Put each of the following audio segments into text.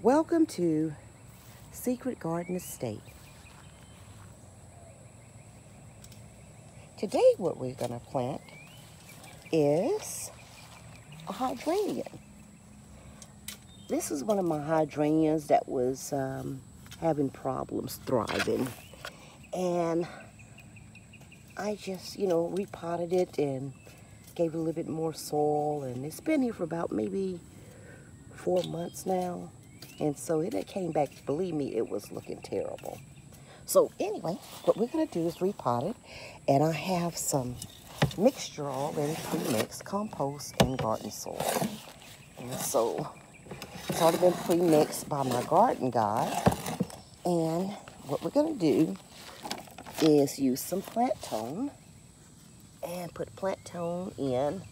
Welcome to Secret Garden Estate. Today what we're going to plant is a hydrangea. This is one of my hydrangeas that was having problems thriving. And I just, repotted it and gave it a little bit more soil. And it's been here for about maybe 4 months now. And so it came back, believe me, it was looking terrible. So anyway, what we're gonna do is repot it. And I have some mixture already pre-mixed, compost and garden soil. And so it's already been pre-mixed by my garden guy. And what we're gonna do is use some plant tone and put plant tone in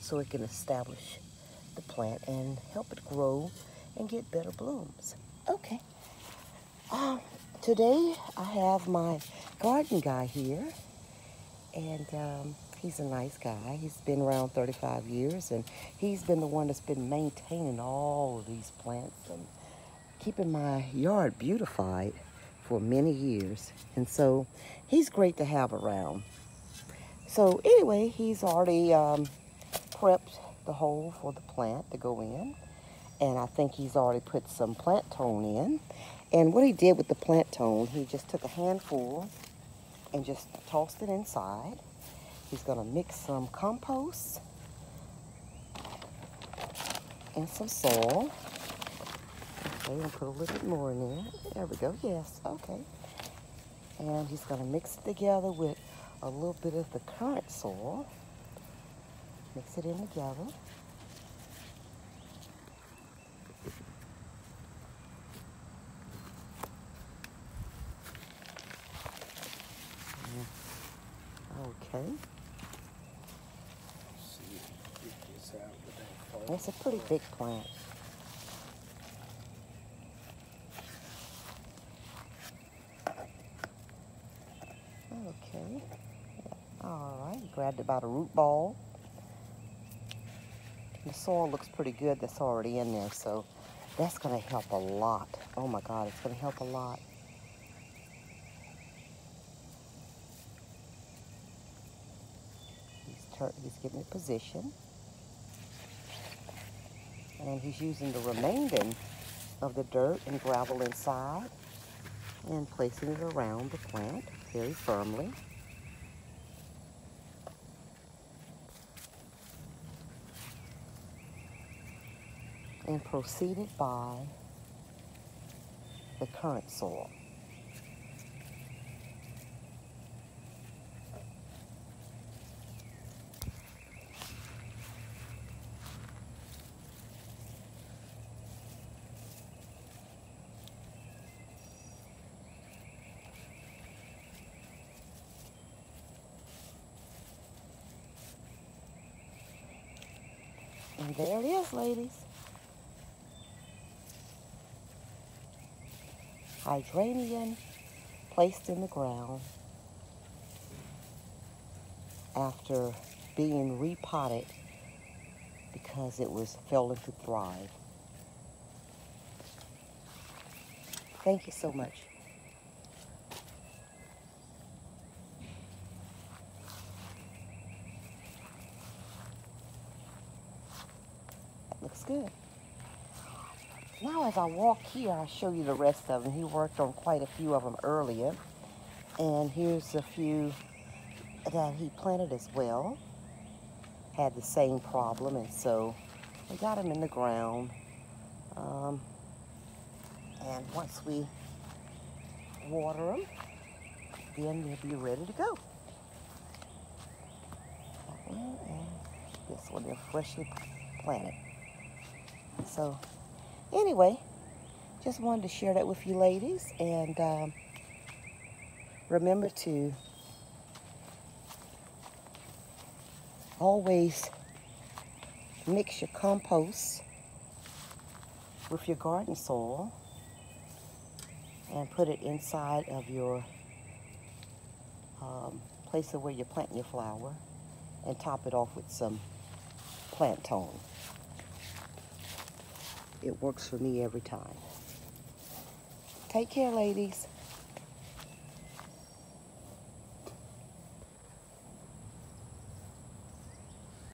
so it can establish the plant and help it grow and get better blooms. Okay. Today I have my garden guy here, and he's a nice guy. He's been around 35 years, and he's been the one that's been maintaining all of these plants and keeping my yard beautified for many years. And so he's great to have around. So anyway, he's already prepped the hole for the plant to go in. And I think he's already put some plant tone in. And what he did with the plant tone, he just took a handful and just tossed it inside. He's gonna mix some compost and some soil. Okay, I'm gonna put a little bit more in there. There we go, yes, okay. And he's gonna mix it together with a little bit of the current soil. Mix it in together. Okay. It's a pretty big plant. Okay. All right. Grabbed it by the root ball. The soil looks pretty good that's already in there, so that's going to help a lot. Oh my God, it's going to help a lot. He's getting it positioned. And he's using the remaining of the dirt and gravel inside and placing it around the plant very firmly. And proceeded by the current soil. And there it is, ladies. Hydrangea placed in the ground after being repotted because it was failing to thrive. Thank you so much. That looks good. Now as I walk here, I'll show you the rest of them. He worked on quite a few of them earlier. And here's a few that he planted as well. Had the same problem, and so we got them in the ground. And once we water them, then they'll be ready to go. That one and this one, they're freshly planted. So anyway, just wanted to share that with you ladies, and remember to always mix your compost with your garden soil and put it inside of your place of where you're planting your flower, and top it off with some plant tone. It works for me every time. Take care, ladies.